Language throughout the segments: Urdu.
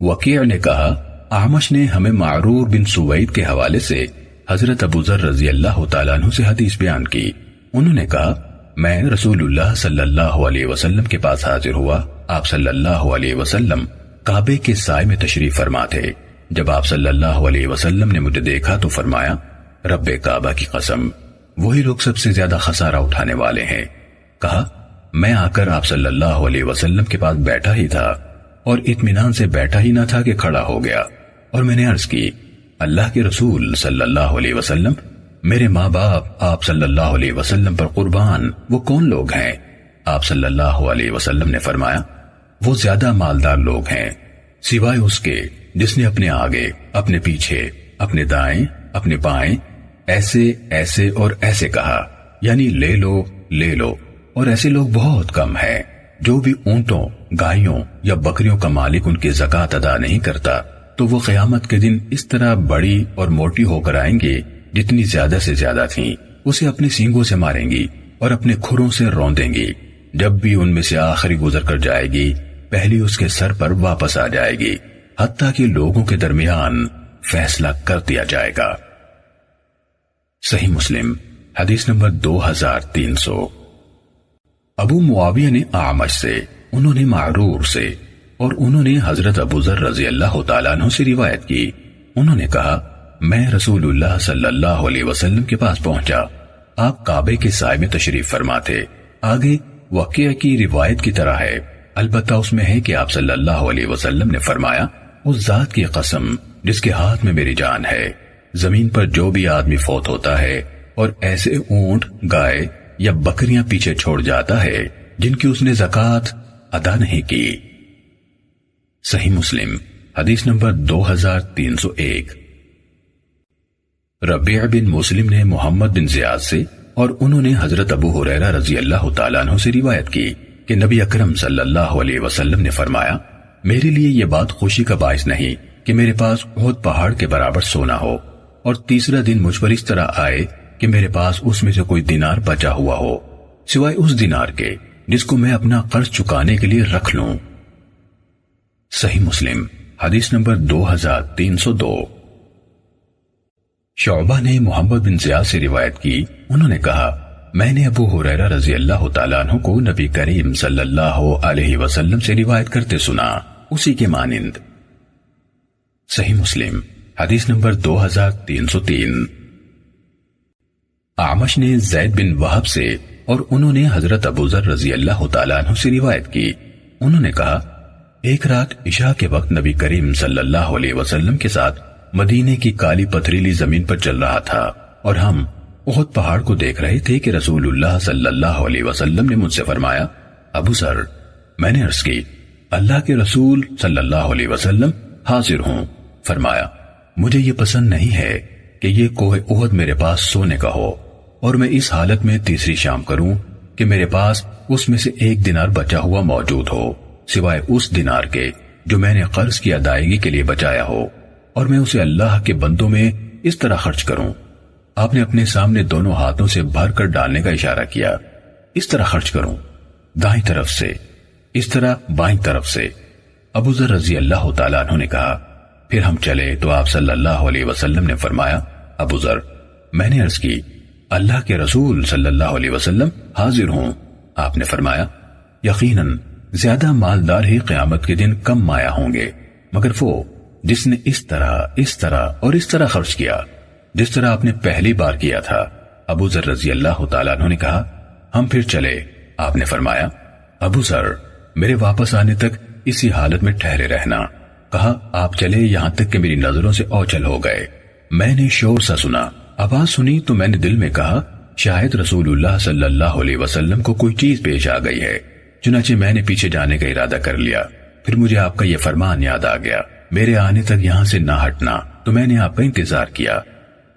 وکیع نے کہا اعمش نے ہمیں معرور بن سوید کے حوالے سے حضرت ابو ذر رضی اللہ تعالیٰ عنہ سے حدیث بیان کی. انہوں نے کہا میں رسول اللہ صلی اللہ علیہ وسلم کے پاس حاضر ہوا. آپ صلی اللہ علیہ وسلم کعبے کے سائے میں تشریف فرما تھے. جب آپ صلی اللہ علیہ وسلم نے مجھے دیکھا تو فرمایا رب کعبہ کی قسم وہی لوگ سب سے زیادہ خسارہ اٹھانے والے ہیں. کہا میں آ کر آپ صلی اللہ علیہ وسلم کے پاس بیٹھا ہی تھا اور اطمینان سے بیٹھا ہی نہ تھا کہ کھڑا ہو گیا اور میں نے عرض کی اللہ کے رسول صلی اللہ علیہ وسلم میرے ماں باپ آپ صلی اللہ علیہ وسلم پر قربان وہ کون لوگ ہیں؟ آپ صلی اللہ علیہ وسلم نے فرمایا وہ زیادہ مالدار لوگ ہیں سوائے اس کے جس نے اپنے آگے اپنے پیچھے اپنے دائیں اپنے بائیں ایسے ایسے اور ایسے کہا یعنی لے لو لے لو. اور ایسے لوگ بہت کم ہیں. جو بھی اونٹوں گائیوں یا بکریوں کا مالک ان کی زکوٰۃ ادا نہیں کرتا تو وہ قیامت کے دن اس طرح بڑی اور موٹی ہو کر آئیں گے جتنی زیادہ سے زیادہ تھیں. اسے اپنے سینگوں سے ماریں گی اور اپنے کھروں سے روندیں گی. جب بھی ان میں سے آخری گزر کر جائے گی پہلی اس کے سر پر واپس آ جائے گی حتیٰ کہ لوگوں کے درمیان فیصلہ کر دیا جائے گا. صحیح مسلم حدیث نمبر 2300. ابو معاویہ نے اعمش سے انہوں نے معرور سے اور انہوں نے حضرت ابو ذر رضی اللہ تعالیٰ عنہ سے روایت کی. انہوں نے کہا میں رسول اللہ صلی اللہ علیہ وسلم کے پاس پہنچا. آپ کعبے کے سائے میں تشریف فرما تھے. آگے واقعہ کی روایت کی طرح ہے البتہ اس میں ہے کہ آپ صلی اللہ علیہ وسلم نے فرمایا اس ذات کی قسم جس کے ہاتھ میں میری جان ہے زمین پر جو بھی آدمی فوت ہوتا ہے اور ایسے اونٹ گائے یا بکریاں پیچھے چھوڑ جاتا ہے جن کی اس نے زکوٰۃ ادا نہیں کی. صحیح مسلم حدیث نمبر 2301. ربیع بن مسلم نے محمد بن زیاد سے اور انہوں نے حضرت ابو ہریرہ رضی اللہ تعالیٰ عنہ سے روایت کی کہ نبی اکرم صلی اللہ علیہ وسلم نے فرمایا میرے لیے یہ بات خوشی کا باعث نہیں کہ میرے پاس احد پہاڑ کے برابر سونا ہو اور تیسرا دن مجھ پر اس طرح آئے کہ میرے پاس اس میں سے کوئی دینار بچا ہوا ہو سوائے اس دینار کے جس کو میں اپنا قرض چکانے کے لیے رکھ لوں. صحیح مسلم حدیث نمبر 2302. شعبہ نے محمد بن زیاد سے روایت کی. انہوں نے کہا میں نے ابو ہریرہ رضی اللہ تعالیٰ عنہ کو نبی کریم صلی اللہ علیہ وسلم سے روایت کرتے سنا اسی کے مانند. صحیح مسلم حدیث نمبر 2303. اعمش نے زید بن وہب سے اور انہوں نے حضرت ابو ذر رضی اللہ تعالیٰ عنہ سے روایت کی. انہوں نے کہا ایک رات عشاء کے وقت نبی کریم صلی اللہ علیہ وسلم کے ساتھ مدینے کی کالی پتھریلی زمین پر چل رہا تھا اور ہم احد پہاڑ کو دیکھ رہے تھے کہ رسول اللہ صلی اللہ علیہ وسلم نے مجھ سے فرمایا ابو ذر. میں نے عرض کی اللہ کے رسول صلی اللہ علیہ وسلم حاضر ہوں. فرمایا مجھے یہ پسند نہیں ہے کہ یہ کوہ احد میرے پاس سونے کا ہو اور میں اس حالت میں تیسری شام کروں کہ میرے پاس اس میں سے ایک دینار بچا ہوا موجود ہو سوائے اس دینار کے جو میں نے قرض کی ادائیگی کے لیے بچایا ہو اور میں اسے اللہ کے بندوں میں اس طرح خرچ کروں. آپ نے اپنے سامنے دونوں ہاتھوں سے بھر کر ڈالنے کا اشارہ کیا. اس طرح خرچ کروں دائیں طرف سے اس طرح بائیں طرف سے. ابو ذر رضی اللہ تعالیٰ عنہ نے کہا پھر ہم چلے تو آپ صلی اللہ علیہ وسلم نے فرمایا ابو ذر. میں نے عرض کی اللہ کے رسول صلی اللہ علیہ وسلم حاضر ہوں. آپ نے فرمایا یقیناً زیادہ مالدار ہی قیامت کے دن کم مایا ہوں گے مگر وہ جس نے اس طرح اور اس طرح خرچ کیا جس طرح آپ نے پہلی بار کیا تھا. ابو ذر رضی اللہ تعالیٰ عنہ نے کہا ہم پھر چلے. آپ نے فرمایا ابو ذر میرے واپس آنے تک اسی حالت میں ٹھہرے رہنا. کہا آپ چلے یہاں تک کہ میری نظروں سے اوچھل ہو گئے. میں نے شور سا سنا آواز سنی تو میں نے دل میں کہا شاید رسول اللہ صلی اللہ علیہ وسلم کو کوئی چیز پیش آ گئی ہے. چنانچہ میں نے پیچھے جانے کا ارادہ کر لیا. پھر مجھے آپ کا یہ فرمان یاد آ گیا میرے آنے تک یہاں سے نہ ہٹنا تو میں نے آپ کا انتظار کیا.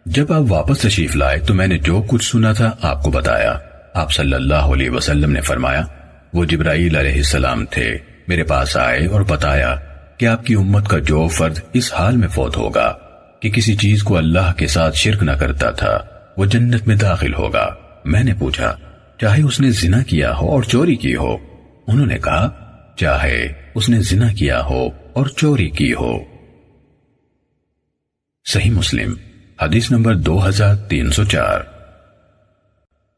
جب آپ واپس تشریف لائے تو میں نے جو کچھ سنا تھا آپ کو بتایا. آپ صلی اللہ علیہ وسلم نے فرمایا وہ جبرائیل علیہ السلام تھے. میرے پاس آئے اور بتایا کہ آپ کی امت کا جو فرد اس حال میں فوت ہوگا کہ کسی چیز کو اللہ کے ساتھ شرک نہ کرتا تھا وہ جنت میں داخل ہوگا. میں نے پوچھا چاہے اس نے زنا کیا ہو اور چوری کی ہو. انہوں نے کہا چاہے اس نے زنا کیا ہو اور چوری کی ہو۔ صحیح مسلم حدیث نمبر 2304۔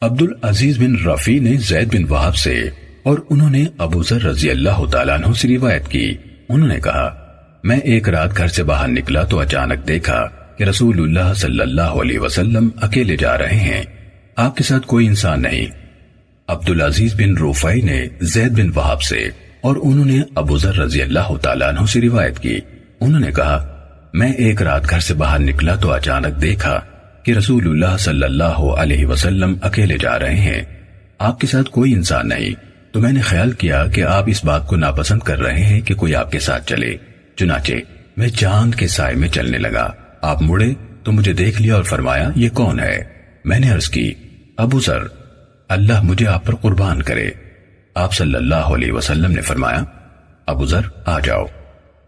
عبدالعزیز بن رفیع نے زید بن وہب سے اور انہوں نے ابو ذر رضی اللہ تعالیٰ عنہ سے روایت کی، انہوں نے کہا میں ایک رات گھر سے باہر نکلا تو اچانک دیکھا کہ رسول اللہ صلی اللہ علیہ وسلم اکیلے جا رہے ہیں، آپ کے ساتھ کوئی انسان نہیں۔ عبدالعزیز بن رفیع نے زید بن وہب سے اور انہوں نے ابو ذر رضی اللہ تعالیٰ عنہ سے روایت کی، انہوں نے کہا میں ایک رات گھر سے باہر نکلا تو اچانک دیکھا کہ رسول اللہ صلی اللہ علیہ وسلم اکیلے جا رہے ہیں، آپ کے ساتھ کوئی انسان نہیں، تو میں نے خیال کیا کہ آپ اس بات کو ناپسند کر رہے ہیں کہ کوئی آپ کے ساتھ چلے، چنانچہ میں چاند کے سائے میں چلنے لگا، آپ مڑے تو مجھے دیکھ لیا اور فرمایا یہ کون ہے؟ میں نے عرض کی ابو ذر، اللہ مجھے آپ پر قربان کرے۔ آپ صلی اللہ علیہ وسلم نے فرمایا ابو ذر آ جاؤ۔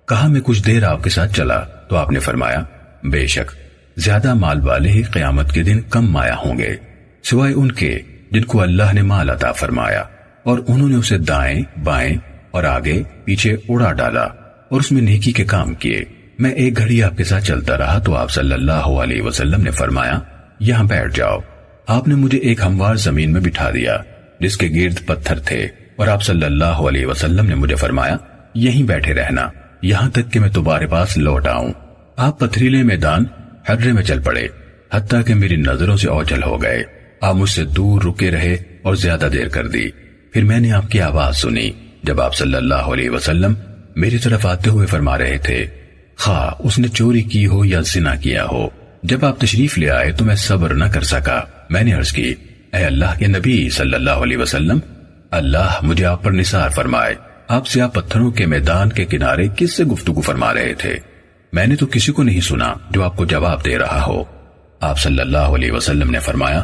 کہا میں کچھ دیر آپ کے ساتھ چلا تو آپ نے فرمایا بے شک زیادہ مال والے ہی قیامت کے دن کم مایا ہوں گے سوائے ان کے جن کو اللہ نے مال عطا فرمایا اور انہوں نے اسے دائیں بائیں اور آگے پیچھے اڑا ڈالا اور اس میں نیکی کے کام کیے۔ میں ایک گھڑی آپ کے ساتھ چلتا رہا تو آپ صلی اللہ علیہ وسلم نے فرمایا یہاں بیٹھ جاؤ۔ آپ نے مجھے ایک ہموار زمین میں بٹھا دیا جس کے گرد پتھر تھے اور آپ صلی اللہ علیہ وسلم نے مجھے فرمایا یہیں بیٹھے رہنا یہاں تک کہ میں تمہارے پاس لوٹ آؤں۔ آپ پتھریلے میدان حرے میں چل پڑے حتیٰ کہ میری نظروں سے اوجھل ہو گئے۔ آپ مجھ سے دور رکے رہے اور زیادہ دیر کر دی۔ پھر میں نے آپ کی آواز سنی جب آپ صلی اللہ علیہ وسلم میری طرف آتے ہوئے فرما رہے تھے خواہ اس نے چوری کی ہو یا زنا کیا ہو۔ جب آپ تشریف لے آئے تو میں صبر نہ کر سکا۔ میں نے عرض کی اے اللہ کے نبی صلی اللہ علیہ وسلم، اللہ مجھے آپ پر نثار فرمائے، آپ سیاہ پتھروں کے میدان کے کنارے کس سے گفتگو فرما رہے تھے؟ میں نے تو کسی کو نہیں سنا جو آپ کو جواب دے رہا ہو۔ آپ صلی اللہ علیہ وسلم نے فرمایا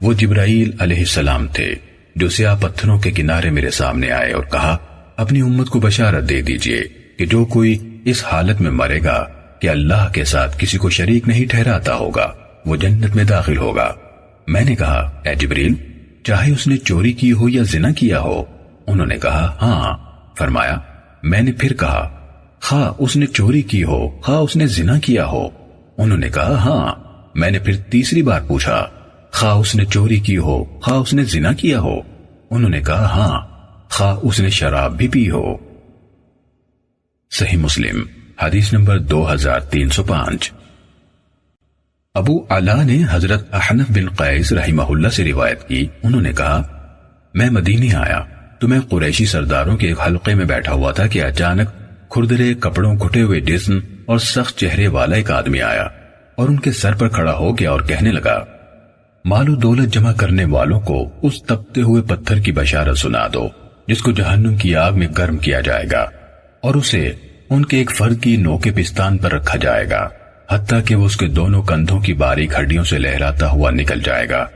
وہ جبرائیل علیہ السلام تھے جو سیاہ پتھروں کے کنارے میرے سامنے آئے اور کہا اپنی امت کو بشارت دے دیجئے کہ جو کوئی اس حالت میں مرے گا کہ اللہ کے ساتھ کسی کو شریک نہیں ٹھہراتا ہوگا وہ جنت میں داخل ہوگا۔ میں نے کہا اے جبریل چاہے اس نے چوری کی ہو یا زنا کیا ہو؟ انہوں نے کہا ہاں۔ فرمایا میں نے پھر کہا خواہ اس نے چوری کی ہو خواہ اس نے زنا کیا ہو؟ انہوں نے کہا ہاں۔ میں نے پھر تیسری بار پوچھا خواہ اس نے چوری کی ہو خواہ اس نے زنا کیا ہو؟ انہوں نے کہا ہاں خواہ اس نے شراب بھی پی ہو۔ صحیح مسلم حدیث نمبر 2305۔ ابو علا نے حضرت احنف بن قیس رحمہ اللہ سے روایت کی، انہوں نے کہا میں مدینے آیا تو میں قریشی سرداروں کے ایک حلقے میں بیٹھا ہوا تھا کہ اچانک کھردرے کپڑوں گھٹے ہوئے جسم اور سخت چہرے والا ایک آدمی آیا اور ان کے سر پر کھڑا ہو گیا اور کہنے لگا مال و دولت جمع کرنے والوں کو اس تپتے ہوئے پتھر کی بشارت سنا دو جس کو جہنم کی آگ میں گرم کیا جائے گا اور اسے ان کے ایک فرد کی نوک پستان پر رکھا جائے گا حتیٰ کہ وہ اس کے دونوں کندھوں کی باریک ہڈیوں سے لہراتا ہوا نکل جائے گا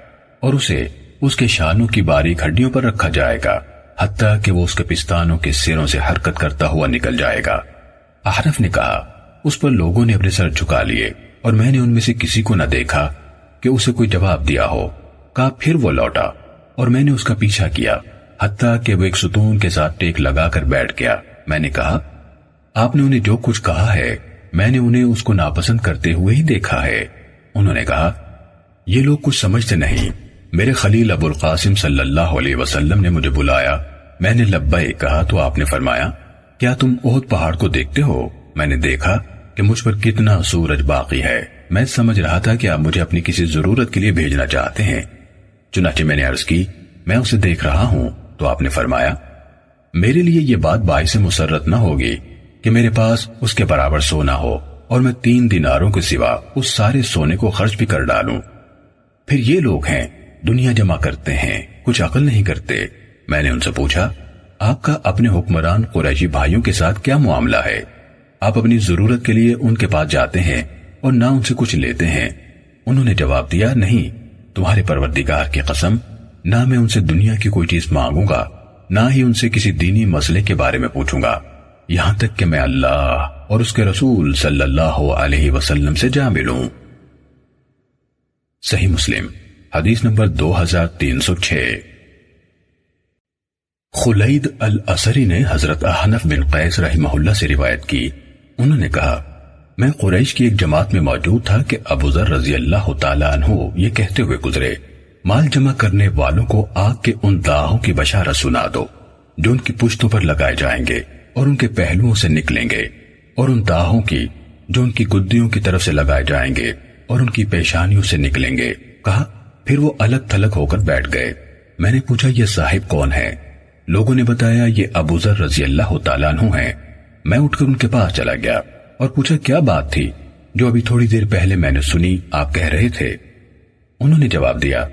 اور اسے اس کے شانوں کی باریک ہڈیوں پر رکھا جائے گا حتیٰ کہ وہ اس کے پستانوں کے سروں سے حرکت کرتا ہوا نکل جائے گا۔ احنف نے کہا اس پر لوگوں نے اپنے سر جھکا لیے اور میں نے ان میں سے کسی کو نہ دیکھا کہ اسے کوئی جواب دیا ہو۔ کہا پھر وہ لوٹا اور میں نے اس کا پیچھا کیا حتیٰ کہ وہ ایک ستون کے ساتھ ٹیک لگا کر بیٹھ گیا۔ میں نے کہا آپ نے انہیں جو کچھ کہا ہے میں نے انہیں اس کو ناپسند کرتے ہوئے ہی دیکھا ہے۔ انہوں نے کہا یہ لوگ کچھ سمجھتے نہیں، میرے خلیل ابو القاسم صلی اللہ علیہ وسلم نے مجھے بلایا، میں نے لبیک کہا تو آپ نے فرمایا کیا تم احد پہاڑ کو دیکھتے ہو؟ میں نے دیکھا کہ مجھ پر کتنا سورج باقی ہے، میں سمجھ رہا تھا کہ آپ مجھے اپنی کسی ضرورت کے لیے بھیجنا چاہتے ہیں، چنانچہ میں نے عرض کی میں اسے دیکھ رہا ہوں تو آپ نے فرمایا میرے لیے یہ بات باعث مسرت نہ ہوگی کہ میرے پاس اس کے برابر سونا ہو اور میں 3 دیناروں کے سوا اس سارے سونے کو خرچ بھی کر ڈالوں۔ پھر یہ لوگ ہیں دنیا جمع کرتے ہیں کچھ عقل نہیں کرتے۔ میں نے ان سے پوچھا آپ کا اپنے حکمران قریشی بھائیوں کے ساتھ کیا معاملہ ہے؟ آپ اپنی ضرورت کے لیے ان کے پاس جاتے ہیں اور نہ ان سے کچھ لیتے ہیں؟ انہوں نے جواب دیا نہیں، تمہارے پروردگار کی قسم نہ میں ان سے دنیا کی کوئی چیز مانگوں گا نہ ہی ان سے کسی دینی مسئلے کے بارے میں پوچھوں گا یہاں تک کہ میں اللہ اور اس کے رسول صلی اللہ علیہ وسلم سے جا ملوں۔ صحیح مسلم حدیث نمبر 2306۔ خلید الاسری نے حضرت احنف بن قیس رحمہ اللہ سے روایت کی، انہوں نے کہا میں قریش کی ایک جماعت میں موجود تھا کہ ابو ذر رضی اللہ تعالیٰ عنہ یہ کہتے ہوئے گزرے، مال جمع کرنے والوں کو آگ کے ان داغوں کی بشارت سنا دو جو ان کی پشتوں پر لگائے جائیں گے اور ان کے پہلوؤں سے نکلیں گے، اور ان داغوں کی جو ان کی گدیوں کی طرف سے لگائے جائیں گے اور ان کی پیشانیوں سے نکلیں گے۔ کہا پھر وہ الگ تھلگ ہو کر بیٹھ گئے۔ میں نے پوچھا یہ صاحب کون ہے؟ لوگوں نے بتایا یہ ابو ذر رضی اللہ تعالیٰ عنہ ہیں۔ میں اٹھ کر ان کے پاس چلا گیا اور پوچھا کیا بات تھی جو ابھی تھوڑی دیر پہلے میں نے سنی آپ کہہ رہے تھے؟ انہوں نے جواب دیا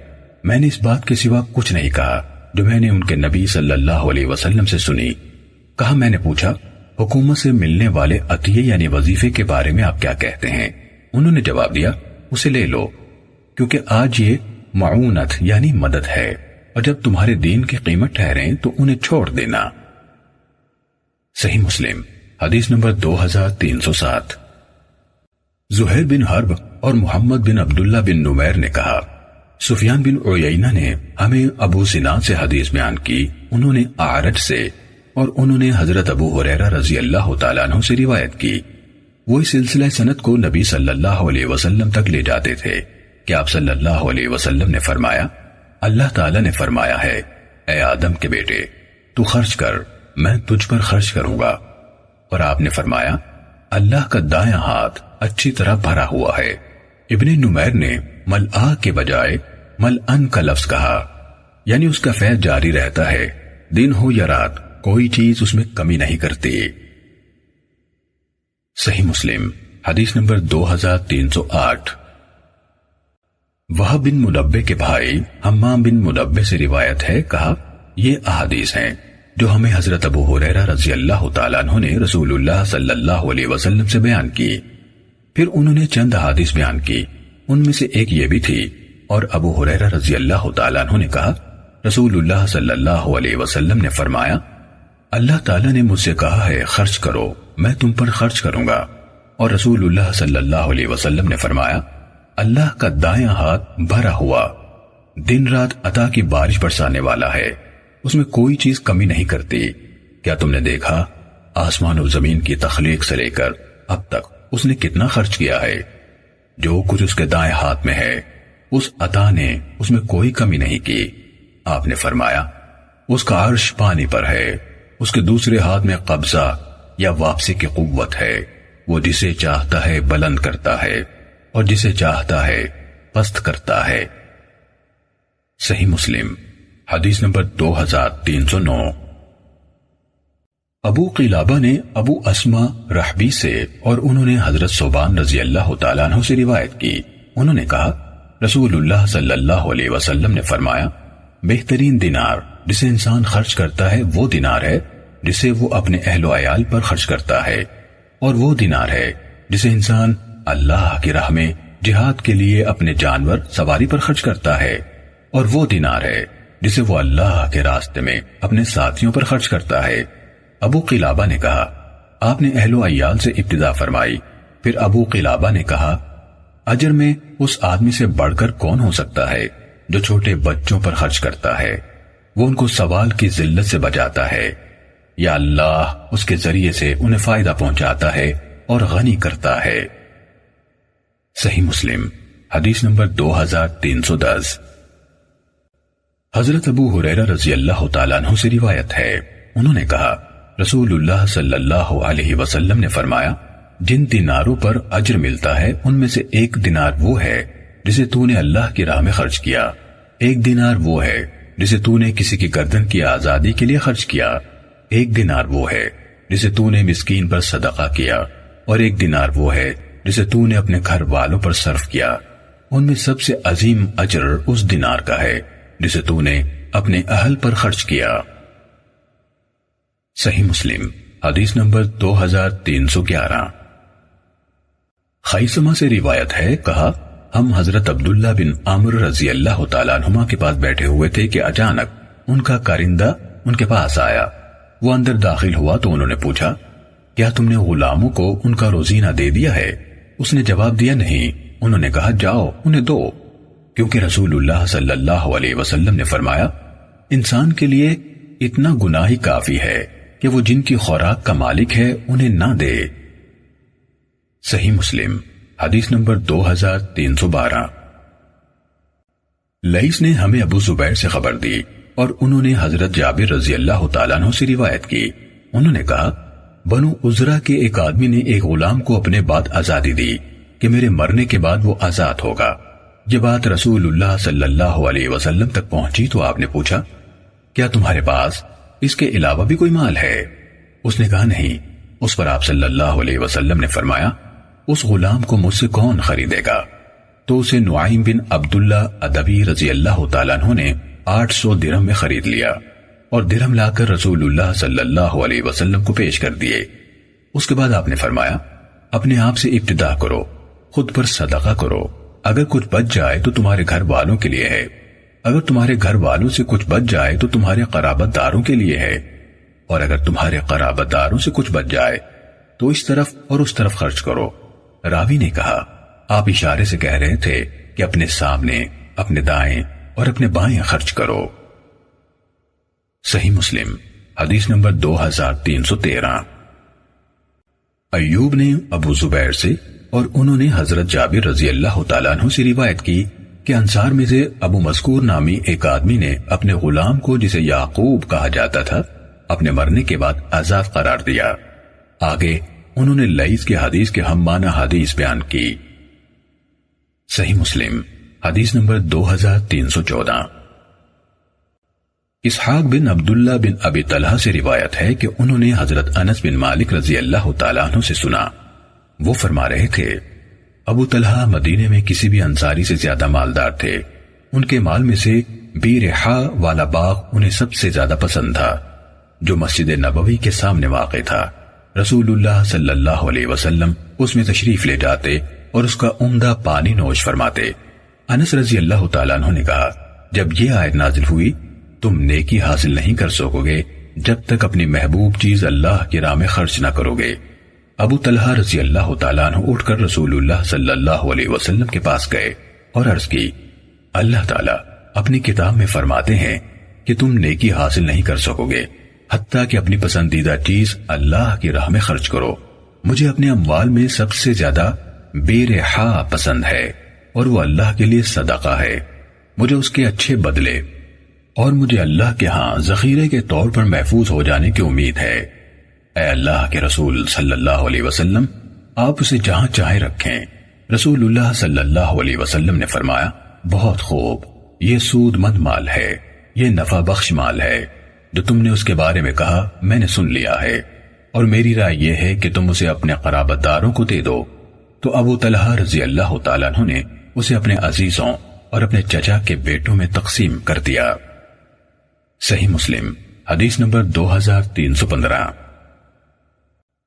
میں نے اس بات کے سوا کچھ نہیں کہا جو میں نے ان کے نبی صلی اللہ علیہ وسلم سے سنی۔ کہا میں نے پوچھا حکومت سے ملنے والے عطیے یعنی وظیفے کے بارے میں آپ کیا کہتے ہیں؟ انہوں نے جواب دیا اسے لے لو کیونکہ آج یہ معونت یعنی مدد ہے، اور جب تمہارے دین کی قیمت ٹھہریں تو انہیں چھوڑ دینا۔ صحیح مسلم حدیث نمبر 2307۔ زہیر بن حرب اور محمد بن عبداللہ بن نمیر نے کہا سفیان بن عیینہ نے ہمیں ابو زناد سے حدیث بیان کی، انہوں نے اعرج سے، اور انہوں نے حضرت ابو ہریرہ رضی اللہ تعالیٰ عنہ سے روایت کی۔ وہ اس سلسلہ سند کو نبی صلی اللہ علیہ وسلم تک لے جاتے تھے کہ آپ صلی اللہ علیہ وسلم نے فرمایا اللہ تعالیٰ نے فرمایا ہے اے آدم کے بیٹے تو خرچ کر میں تجھ پر خرچ کروں گا، اور آپ نے فرمایا اللہ کا دایاں ہاتھ اچھی طرح بھرا ہوا ہے۔ ابن نمیر نے ملآ کے بجائے ملأن کا لفظ کہا، یعنی اس کا فیض جاری رہتا ہے، دن ہو یا رات کوئی چیز اس میں کمی نہیں کرتی۔ صحیح مسلم حدیث نمبر 2308۔ وہب بن منبہ کے بھائی حمام بن منبہ سے روایت ہے، کہا یہ احادیث ہیں جو ہمیں حضرت ابو ہریرہ رضی اللہ تعالیٰ عنہ نے رسول اللہ صلی اللہ علیہ وسلم سے بیان کی۔ پھر انہوں نے چند احادیث بیان کی، ان میں سے ایک یہ بھی تھی، اور ابو ہریرہ رضی اللہ تعالیٰ عنہ نے کہا رسول اللہ صلی اللہ علیہ وسلم نے فرمایا اللہ تعالیٰ نے مجھ سے کہا ہے خرچ کرو میں تم پر خرچ کروں گا، اور رسول اللہ صلی اللہ علیہ وسلم نے فرمایا اللہ کا دایاں ہاتھ بھرا ہوا دن رات عطا کی بارش برسانے والا ہے، اس میں کوئی چیز کمی نہیں کرتی۔ کیا تم نے دیکھا آسمان و زمین کی تخلیق سے لے کر اب تک اس نے کتنا خرچ کیا ہے؟ جو کچھ اس کے دائیں ہاتھ میں ہے اس عطا نے اس میں کوئی کمی نہیں کی۔ آپ نے فرمایا اس کا عرش پانی پر ہے، اس کے دوسرے ہاتھ میں قبضہ یا واپسی کی قوت ہے، وہ جسے چاہتا ہے بلند کرتا ہے اور جسے چاہتا ہے پست کرتا ہے۔ صحیح مسلم حدیث نمبر 2309۔ ابو قلابہ نے ابو اسما رحبی سے اور انہوں نے حضرت ثوبان رضی اللہ تعالیٰ عنہ سے روایت کی، انہوں نے کہا رسول اللہ صلی اللہ علیہ وسلم نے فرمایا بہترین دینار جسے انسان خرچ کرتا ہے وہ دینار ہے جسے وہ اپنے اہل و عیال پر خرچ کرتا ہے، اور وہ دینار ہے جسے انسان اللہ کی راہ میں جہاد کے لیے اپنے جانور سواری پر خرچ کرتا ہے، اور وہ دینار ہے جسے وہ اللہ کے راستے میں اپنے ساتھیوں پر خرچ کرتا ہے۔ ابو قلابہ نے کہا آپ نے اہل و عیال سے ابتدا فرمائی، پھر ابو قلابہ نے کہا اجر میں اس آدمی سے بڑھ کر کون ہو سکتا ہے جو چھوٹے بچوں پر خرچ کرتا ہے، وہ ان کو سوال کی ذلت سے بچاتا ہے، یا اللہ اس کے ذریعے سے انہیں فائدہ پہنچاتا ہے اور غنی کرتا ہے۔ صحیح مسلم حدیث نمبر 2310۔ حضرت ابو ہریرہ رضی اللہ تعالیٰ عنہ سے روایت ہے، انہوں نے کہا رسول اللہ صلی اللہ علیہ وسلم نے فرمایا جن دیناروں پر اجر ملتا ہے ان میں سے ایک دینار وہ ہے جسے تو نے اللہ کی راہ میں خرچ کیا، ایک دینار وہ ہے جسے تو نے کسی کی گردن کی آزادی کے لیے خرچ کیا، ایک دینار وہ ہے جسے تو نے مسکین پر صدقہ کیا، اور ایک دینار وہ ہے جسے تو نے اپنے گھر والوں پر صرف کیا۔ ان میں سب سے عظیم اجر اس دینار کا ہے جسے تو نے اپنے اہل پر خرچ کیا۔ صحیح مسلم حدیث نمبر 2311۔ خیثمہ سے روایت ہے، کہا ہم حضرت عبداللہ بن عمرو رضی اللہ تعالیٰ عنہما کے پاس بیٹھے ہوئے تھے کہ اچانک ان کا کارندہ ان کے پاس آیا۔ وہ اندر داخل ہوا تو انہوں نے پوچھا کیا تم نے غلاموں کو ان کا روزینہ دے دیا ہے؟ اس نے جواب دیا نہیں۔ انہوں نے کہا جاؤ انہیں دو، کیونکہ رسول اللہ صلی اللہ علیہ وسلم نے فرمایا انسان کے لیے اتنا گناہ ہی کافی ہے کہ وہ جن کی خوراک کا مالک ہے انہیں نہ دے۔ صحیح مسلم حدیث نمبر 2312۔ لیث نے ہمیں ابو زبیر سے خبر دی اور انہوں نے حضرت جابر رضی اللہ تعالیٰ عنہ سے روایت کی۔ انہوں نے کہا بنو عزرہ کے ایک آدمی نے ایک غلام کو اپنے بعد آزادی دی کہ میرے مرنے کے بعد وہ آزاد ہوگا۔ یہ بات رسول اللہ صلی اللہ علیہ وسلم تک پہنچی تو آپ نے پوچھا کیا تمہارے پاس اس کے علاوہ بھی کوئی مال ہے؟ اس نے کہا نہیں۔ اس پر آپ صلی اللہ علیہ وسلم نے فرمایا اس غلام کو مجھ سے کون خریدے گا؟ تو اسے نعیم بن عبداللہ ادبی رضی اللہ تعالیٰ عنہ نے 800 درہم میں خرید لیا اور درہم لا کر رسول اللہ صلی اللہ علیہ وسلم کو پیش کر دیے۔ اس کے بعد آپ نے فرمایا اپنے آپ سے ابتدا کرو، خود پر صدقہ کرو، اگر کچھ بچ جائے تو تمہارے گھر والوں کے لیے ہے، اگر تمہارے گھر والوں سے کچھ بچ جائے تو تمہارے قرابت داروں کے لیے ہے، اور اگر تمہارے قرابت داروں سے کچھ بچ جائے تو اس طرف اور اس طرف خرچ کرو۔ راوی نے کہا آپ اشارے سے کہہ رہے تھے کہ اپنے سامنے، اپنے دائیں اور اپنے بائیں خرچ کرو۔ صحیح مسلم حدیث نمبر 2313۔ ایوب نے ابو زبیر سے اور انہوں نے حضرت جابر رضی اللہ تعالیٰ عنہ سے روایت کی کہ انصار میں سے ابو مذکور نامی ایک آدمی نے اپنے غلام کو جسے یعقوب کہا جاتا تھا اپنے مرنے کے بعد آزاد قرار دیا۔ آگے انہوں نے لیث کے حدیث کے ہم معنی حدیث بیان کی۔ صحیح مسلم حدیث نمبر 2314۔ اسحاق بن عبداللہ بن ابی طلحہ سے روایت ہے کہ انہوں نے حضرت انس بن مالک رضی اللہ تعالیٰ عنہ سے سنا، وہ فرما رہے تھے ابو طلحہ مدینے میں کسی بھی انصاری سے زیادہ مالدار تھے، ان کے مال میں سے بیرحا والا باغ انہیں سب سے زیادہ پسند تھا جو مسجد نبوی کے سامنے واقع تھا۔ رسول اللہ صلی اللہ علیہ وسلم اس میں تشریف لے جاتے اور اس کا عمدہ پانی نوش فرماتے۔ انس رضی اللہ تعالیٰ عنہ نے کہا جب یہ آیت نازل ہوئی تم نیکی حاصل نہیں کر سکو گے جب تک اپنی محبوب چیز اللہ کی راہ میں خرچ نہ کرو گے۔ ابو طلحہ رضی اللہ تعالیٰ عنہ اٹھ کر رسول اللہ صلی اللہ علیہ وسلم کے پاس گئے اور عرض کی اللہ تعالیٰ اپنی کتاب میں فرماتے ہیں کہ تم نیکی حاصل نہیں کر سکو گے حتیٰ کہ اپنی پسندیدہ چیز اللہ کی راہ میں خرچ کرو۔ مجھے اپنے اموال میں سب سے زیادہ بیرحا پسند ہے اور وہ اللہ کے لیے صدقہ ہے، مجھے اس کے اچھے بدلے اور مجھے اللہ کے ہاں ذخیرے کے طور پر محفوظ ہو جانے کی امید ہے۔ اے اللہ کے رسول صلی اللہ علیہ وسلم آپ اسے جہاں چاہے رکھیں۔ رسول اللہ صلی اللہ علیہ وسلم نے فرمایا بہت خوب، یہ سود مند مال ہے، یہ نفع بخش مال ہے، جو تم نے اس کے بارے میں کہا میں نے سن لیا ہے، اور میری رائے یہ ہے کہ تم اسے اپنے قرابت داروں کو دے دو۔ تو ابو طلحہ رضی اللہ تعالیٰ عنہ نے اسے اپنے عزیزوں اور اپنے چچا کے بیٹوں میں تقسیم کر دیا۔ صحیح مسلم حدیث نمبر 2315۔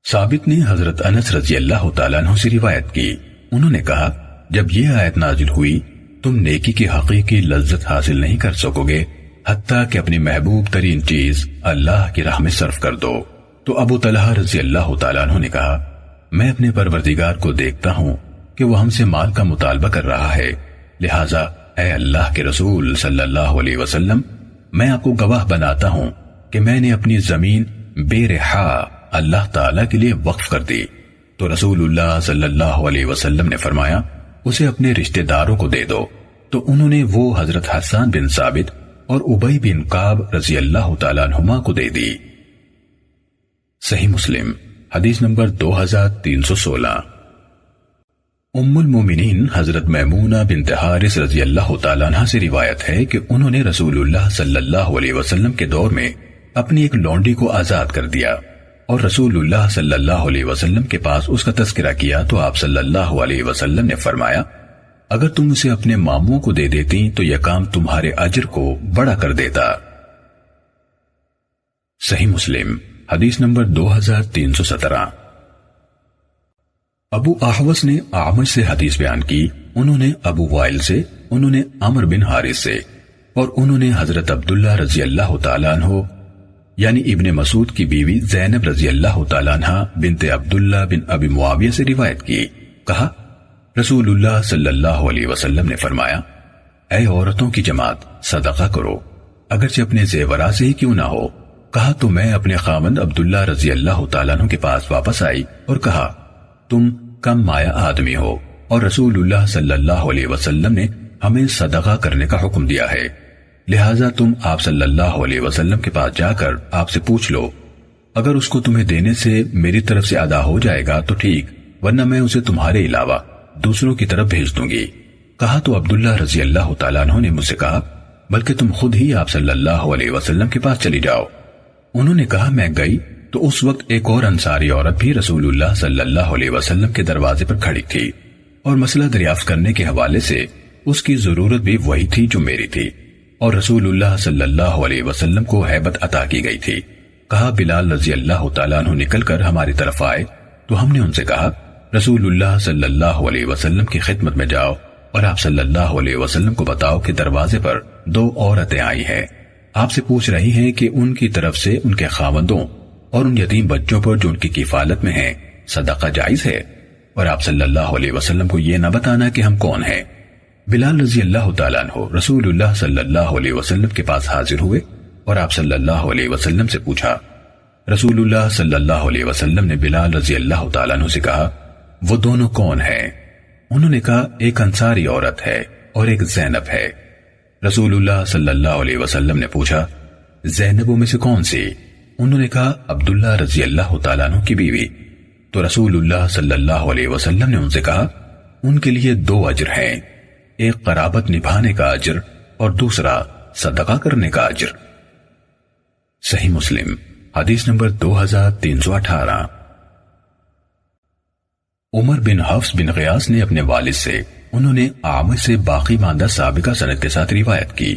ثابت نے حضرت انس رضی اللہ تعالیٰ عنہ سے روایت کی، انہوں نے کہا جب یہ آیت نازل ہوئی تم نیکی کی حقیقی لذت حاصل نہیں کر سکو گے حتیٰ کہ اپنی محبوب ترین چیز اللہ کی راہ میں صرف کر دو۔ تو ابو طلحہ رضی اللہ تعالیٰ عنہ نے کہا میں اپنے پروردگار کو دیکھتا ہوں کہ وہ ہم سے مال کا مطالبہ کر رہا ہے، لہٰذا اے اللہ کے رسول صلی اللہ علیہ وسلم میں آپ کو گواہ بناتا ہوں کہ میں نے اپنی زمین بیرحا اللہ تعالیٰ کے لیے وقف کر دی۔ تو رسول اللہ صلی اللہ علیہ وسلم نے فرمایا اسے اپنے رشتہ داروں کو دے دو۔ تو انہوں نے وہ حضرت حسان بن ثابت اور ابی بن کعب رضی اللہ تعالیٰ عنہما کو دے دی۔ صحیح مسلم حدیث نمبر 2316۔ ام المومنین حضرت میمونہ بنت حارث رضی اللہ تعالیٰ عنہ سے روایت ہے کہ انہوں نے رسول اللہ صلی اللہ علیہ وسلم کے دور میں اپنی ایک لونڈی کو آزاد کر دیا اور رسول اللہ صلی اللہ علیہ وسلم کے پاس اس کا تذکرہ کیا تو آپ صلی اللہ علیہ وسلم نے فرمایا اگر تم اسے اپنے ماموں کو دے دیتی تو یہ کام تمہارے اجر کو بڑا کر دیتا۔ صحیح مسلم حدیث نمبر 2317۔ ابو احوص نے اعمش سے حدیث بیان کی، انہوں نے ابو وائل سے، انہوں نے عمر بن حارث سے، اور انہوں نے حضرت عبداللہ رضی اللہ تعالیٰ عنہ یعنی ابن مسعود کی بیوی زینب رضی اللہ تعالیٰ عنہ بنت عبداللہ بن ابی معاویہ سے روایت کی، کہا رسول اللہ صلی اللہ علیہ وسلم نے فرمایا اے عورتوں کی جماعت صدقہ کرو، اگرچہ اپنے زیورات سے ہی کیوں نہ ہو، کہا تو میں اپنے خاوند عبداللہ رضی اللہ تعالیٰ عنہ کے پاس واپس آئی اور کہا تم کم مایہ آدمی ہو اور رسول اللہ صلی اللہ علیہ وسلم نے ہمیں صدقہ کرنے کا حکم دیا ہے، لہٰذا تم آپ صلی اللہ علیہ وسلم کے پاس جا کر آپ سے پوچھ لو، اگر اس کو تمہیں دینے سے میری طرف سے ادا ہو جائے گا تو ٹھیک، ورنہ میں اسے تمہارے علاوہ دوسروں کی طرف بھیج دوں گی۔ کہا تو عبداللہ رضی اللہ تعالیٰ عنہ نے مجھ سے کہا بلکہ تم خود ہی آپ صلی اللہ علیہ وسلم کے پاس چلی جاؤ۔ انہوں نے کہا میں گئی تو اس وقت ایک اور انصاری عورت بھی رسول اللہ صلی اللہ علیہ وسلم کے دروازے پر کھڑی تھی اور مسئلہ دریافت کرنے کے حوالے سے اس کی ضرورت بھی وہی تھی جو میری تھی، اور رسول اللہ صلی اللہ علیہ وسلم کو ہیبت عطا کی گئی تھی۔ کہا بلال رضی اللہ تعالیٰ عنہ نکل کر ہماری طرف آئے تو ہم نے ان سے کہا رسول اللہ صلی اللہ علیہ وسلم کی خدمت میں جاؤ اور آپ صلی اللہ علیہ وسلم کو بتاؤ کہ دروازے پر 2 عورتیں آئی ہیں، آپ سے پوچھ رہی ہیں کہ ان کی طرف سے ان کے خاوندوں اور ان یتیم بچوں پر جو ان کی کفالت میں ہیں صدقہ جائز ہے، اور آپ صلی اللہ علیہ وسلم کو یہ نہ بتانا کہ ہم کون ہیں۔ بلال رضی اللہ تعالیٰ عنہ رسول اللہ صلی اللہ علیہ وسلم کے پاس حاضر ہوئے اور آپ صلی اللہ علیہ وسلم سے پوچھا۔ رسول اللہ صلی اللہ علیہ وسلم نے بلال رضی اللہ تعالیٰ عنہ سے کہا وہ دونوں کون ہیں؟ انہوں نے کہا ایک انصاری عورت ہے اور ایک زینب ہے۔ رسول اللہ صلی اللہ علیہ وسلم نے پوچھا زینبوں میں سے کون سی؟ انہوں نے کہا عبداللہ رضی اللہ تعالیٰ عنہ کی بیوی۔ تو رسول اللہ صلی اللہ علیہ وسلم نے ان سے کہا ان کے لیے 2 اجر ہیں، ایک قرابت نبھانے کا اجر اور دوسرا صدقہ کرنے کا اجر۔ صحیح مسلم حدیث نمبر 2318۔ عمر بن حفص بن غیاث نے اپنے والد سے انہوں نے اعمش سے باقی ماندہ سابقہ سند کے ساتھ روایت کی۔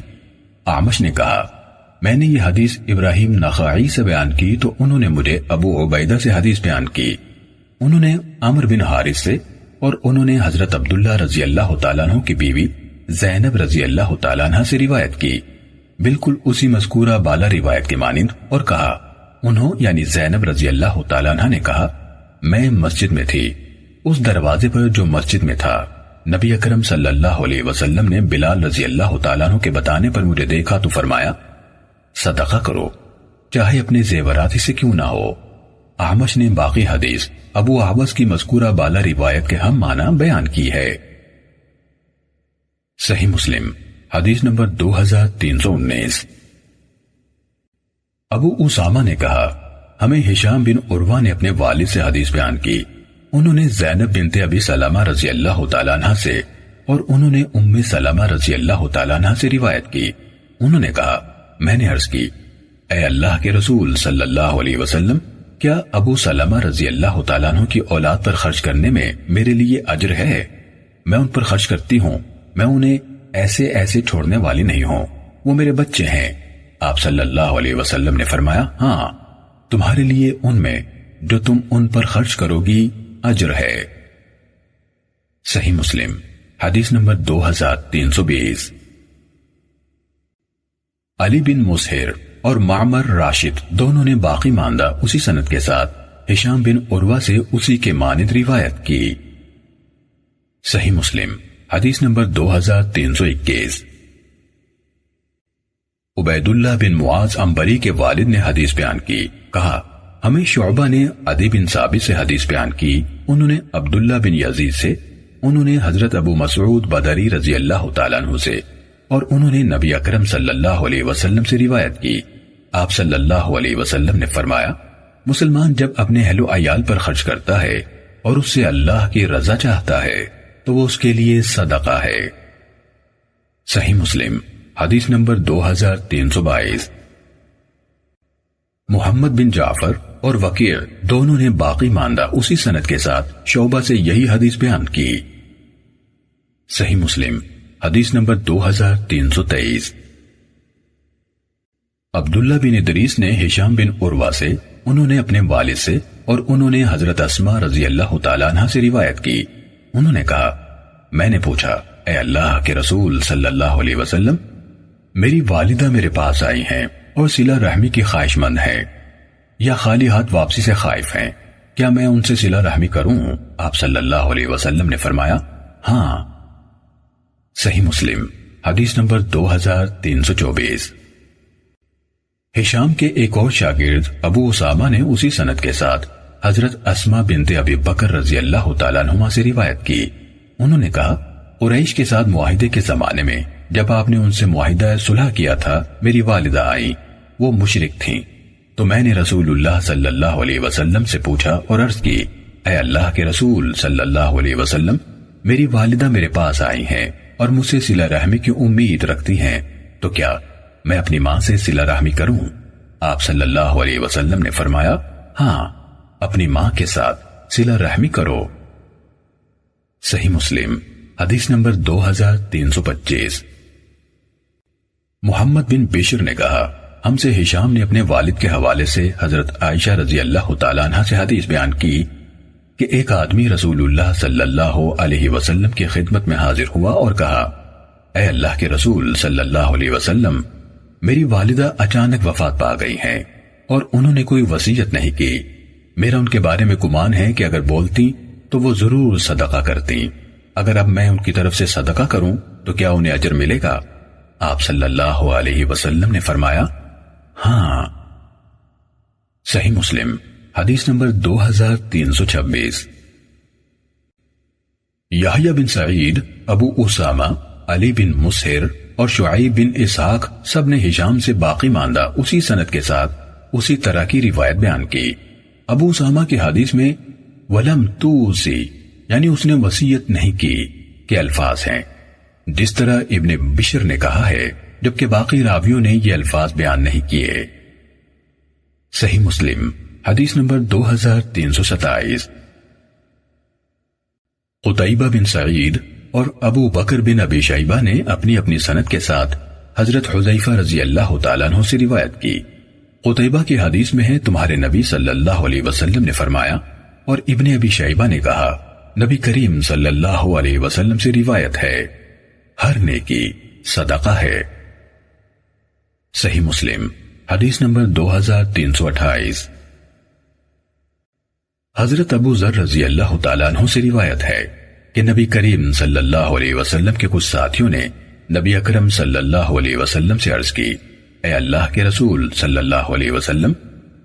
اعمش نے کہا میں نے یہ حدیث ابراہیم نخعی سے بیان کی تو انہوں نے مجھے ابو عبیدہ سے حدیث بیان کی، انہوں نے عمر بن حارث سے، اور انہوں نے حضرت عبداللہ رضی اللہ تعالیٰ عنہ کی بیوی زینب رضی اللہ تعالیٰ عنہ سے روایت کی، بالکل اسی مذکورہ بالا روایت کے مانند، اور کہا انہوں یعنی زینب رضی اللہ تعالیٰ عنہ نے کہا میں مسجد میں تھی، اس دروازے پر جو مسجد میں تھا نبی اکرم صلی اللہ علیہ وسلم نے بلال رضی اللہ تعالیٰ عنہ کے بتانے پر مجھے دیکھا تو فرمایا صدقہ کرو چاہے اپنے زیورات ہی سے کیوں نہ ہو۔ احمش نے باقی حدیث ابو احوص کی مذکورہ بالا روایت کے ہم معنی بیان کی ہے۔ صحیح مسلم حدیث نمبر 2319۔ ابو اسامہ نے کہا ہمیں ہشام بن عروہ نے اپنے والد سے حدیث بیان کی، انہوں نے زینب بنت ابی سلمہ رضی اللہ تعالیٰ عنہ سے اور انہوں نے ام سلمہ رضی اللہ تعالیٰ عنہ سے روایت کی، انہوں نے کہا میں نے عرض کی اے اللہ کے رسول صلی اللہ علیہ وسلم کیا ابو سلمہ رضی اللہ تعالیٰ عنہ کی اولاد پر خرچ کرنے میں میرے لیے اجر ہے؟ میں ان پر خرچ کرتی ہوں، میں انہیں ایسے ایسے چھوڑنے والی نہیں ہوں، وہ میرے بچے ہیں۔ آپ صلی اللہ علیہ وسلم نے فرمایا ہاں تمہارے لیے ان میں جو تم ان پر خرچ کرو گی اجر ہے۔ صحیح مسلم حدیث نمبر 2320۔ علی بن مسہر اور معمر راشد دونوں نے باقی ماندہ اسی سند کے ساتھ ہشام بن عروہ سے اسی کے مانند روایت کی۔ صحیح مسلم حدیث نمبر 2321۔ عبید اللہ بن معاذ عنبری کے والد نے حدیث بیان کی، کہا ہمیں شعبہ نے عدی بن ثابت سے حدیث بیان کی، انہوں نے عبداللہ بن یزید سے، انہوں نے حضرت ابو مسعود بدری رضی اللہ تعالیٰ عنہ سے، اور انہوں نے نبی اکرم صلی اللہ علیہ وسلم سے روایت کی۔ آپ صلی اللہ علیہ وسلم نے فرمایا مسلمان جب اپنے اہل و عیال پر خرچ کرتا ہے اور اس سے اللہ کی رضا چاہتا ہے تو وہ اس کے لیے صدقہ ہے۔ صحیح مسلم حدیث نمبر 2322۔ محمد بن جعفر اور وکیع دونوں نے باقی ماندہ اسی سند کے ساتھ شعبہ سے یہی حدیث بیان کی۔ صحیح مسلم حدیث نمبر 2323۔ عبداللہ بن ادریس نے ہشام بن عروہ سے، انہوں نے اپنے والد سے، اور انہوں نے حضرت اسماء رضی اللہ تعالیٰ عنہ سے روایت کی، انہوں نے کہا میں نے پوچھا اے اللہ کے رسول صلی اللہ علیہ وسلم میری والدہ میرے پاس آئی ہیں اور صلہ رحمی کی خواہش مند ہیں یا خالی ہاتھ واپسی سے خائف ہیں، کیا میں ان سے صلہ رحمی کروں؟ آپ صلی اللہ علیہ وسلم نے فرمایا ہاں۔ صحیح مسلم حدیث نمبر 2324۔ ہشام کے ایک اور شاگرد ابو اسامہ نے اسی سند کے ساتھ حضرت اسما بنت ابی بکر رضی اللہ تعالیٰ عنہما سے روایت کی. انہوں نے کہا قریش کے ساتھ معاہدے کے زمانے میں جب آپ نے ان سے معاہدہ صلح کیا تھا میری والدہ آئیں. وہ مشرک تھیں تو میں نے رسول اللہ صلی اللہ علیہ وسلم سے پوچھا اور عرض کی اے اللہ کے رسول صلی اللہ علیہ وسلم میری والدہ میرے پاس آئی ہیں اور مجھ سے صلہ رحمی کی امید رکھتی ہیں تو کیا میں اپنی ماں سے صلہ رحمی کروں؟ آپ صلی اللہ علیہ وسلم نے فرمایا ہاں اپنی ماں کے ساتھ صلہ رحمی کرو. صحیح مسلم حدیث نمبر 2325. محمد بن بشر نے کہا ہم سے ہشام نے اپنے والد کے حوالے سے حضرت عائشہ رضی اللہ تعالیٰ عنہ سے حدیث بیان کی کہ ایک آدمی رسول اللہ صلی اللہ علیہ وسلم کی خدمت میں حاضر ہوا اور کہا اے اللہ کے رسول صلی اللہ علیہ وسلم میری والدہ اچانک وفات پا گئی ہیں اور انہوں نے کوئی وصیت نہیں کی. میرا ان کے بارے میں گمان ہے کہ اگر بولتی تو وہ ضرور صدقہ کرتی. اگر اب میں ان کی طرف سے صدقہ کروں تو کیا انہیں اجر ملے گا؟ آپ صلی اللہ علیہ وسلم نے فرمایا ہاں. صحیح مسلم حدیث نمبر 2326. یحییٰ بن سعید، ابو اسامہ، علی بن مسہر اور شعیب بن اسحاق سب نے ہشام سے باقی ماندہ اسی سند کے ساتھ اسی طرح کی روایت بیان کی. ابو اسامہ کی حدیث میں ولم توسی یعنی اس نے وصیت نہیں کی کے الفاظ ہیں جس طرح ابن بشر نے کہا ہے، جبکہ باقی راویوں نے یہ الفاظ بیان نہیں کیے. صحیح مسلم حدیث نمبر 2327. قتیبہ بن سعید اور ابو بکر بن ابی شیبہ نے اپنی اپنی سند کے ساتھ حضرت حذیفہ رضی اللہ تعالیٰ عنہ سے روایت کی. قتیبہ کی حدیث میں ہے تمہارے نبی صلی اللہ علیہ وسلم نے فرمایا، اور ابن ابی شیبہ نے کہا نبی کریم صلی اللہ علیہ وسلم سے روایت ہے ہر نیکی صدقہ ہے. صحیح مسلم حدیث نمبر 2328. حضرت ابو ذر رضی اللہ تعالیٰ عنہ سے روایت ہے کہ نبی کریم صلی اللہ علیہ وسلم کے کچھ ساتھیوں نے نبی اکرم صلی اللہ علیہ وسلم سے عرض کی اے اللہ کے رسول صلی اللہ علیہ وسلم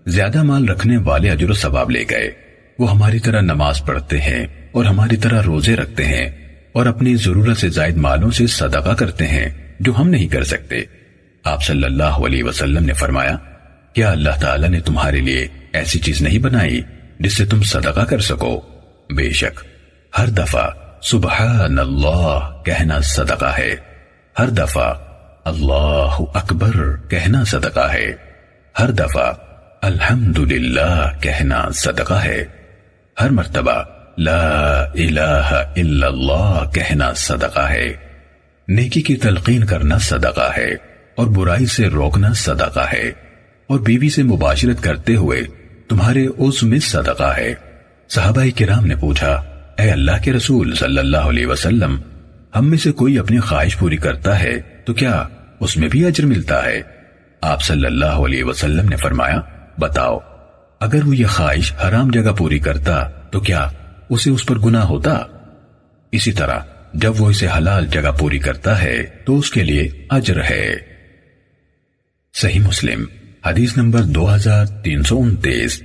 زیادہ مال رکھنے والے اجر و ثواب لے گئے. وہ ہماری طرح نماز پڑھتے ہیں اور ہماری طرح روزے رکھتے ہیں اور اپنی ضرورت سے زائد مالوں سے صدقہ کرتے ہیں جو ہم نہیں کر سکتے. آپ صلی اللہ علیہ وسلم نے فرمایا کیا اللہ تعالیٰ نے تمہارے لیے ایسی چیز نہیں بنائی جس سے تم صدقہ کر سکو؟ بے شک ہر دفعہ سبحان اللہ کہنا صدقہ ہے، ہر دفعہ اللہ اکبر کہنا صدقہ ہے، ہر دفعہ الحمدللہ کہنا صدقہ ہے، ہر مرتبہ لا الہ الا اللہ کہنا صدقہ ہے. نیکی کی تلقین کرنا صدقہ ہے اور برائی سے روکنا صدقہ ہے، اور بیوی سے مباشرت کرتے ہوئے تمہارے عضو میں صدقہ ہے. صحابہ کرام نے پوچھا اے اللہ کے رسول صلی اللہ علیہ وسلم ہم میں سے کوئی اپنی خواہش پوری کرتا ہے تو کیا اس میں بھی اجر ملتا ہے؟ آپ صلی اللہ علیہ وسلم نے فرمایا بتاؤ اگر وہ یہ خواہش حرام جگہ پوری کرتا تو کیا اسے اس پر گناہ ہوتا؟ اسی طرح جب وہ اسے حلال جگہ پوری کرتا ہے تو اس کے لیے اجر ہے. صحیح مسلم حدیث نمبر 2329.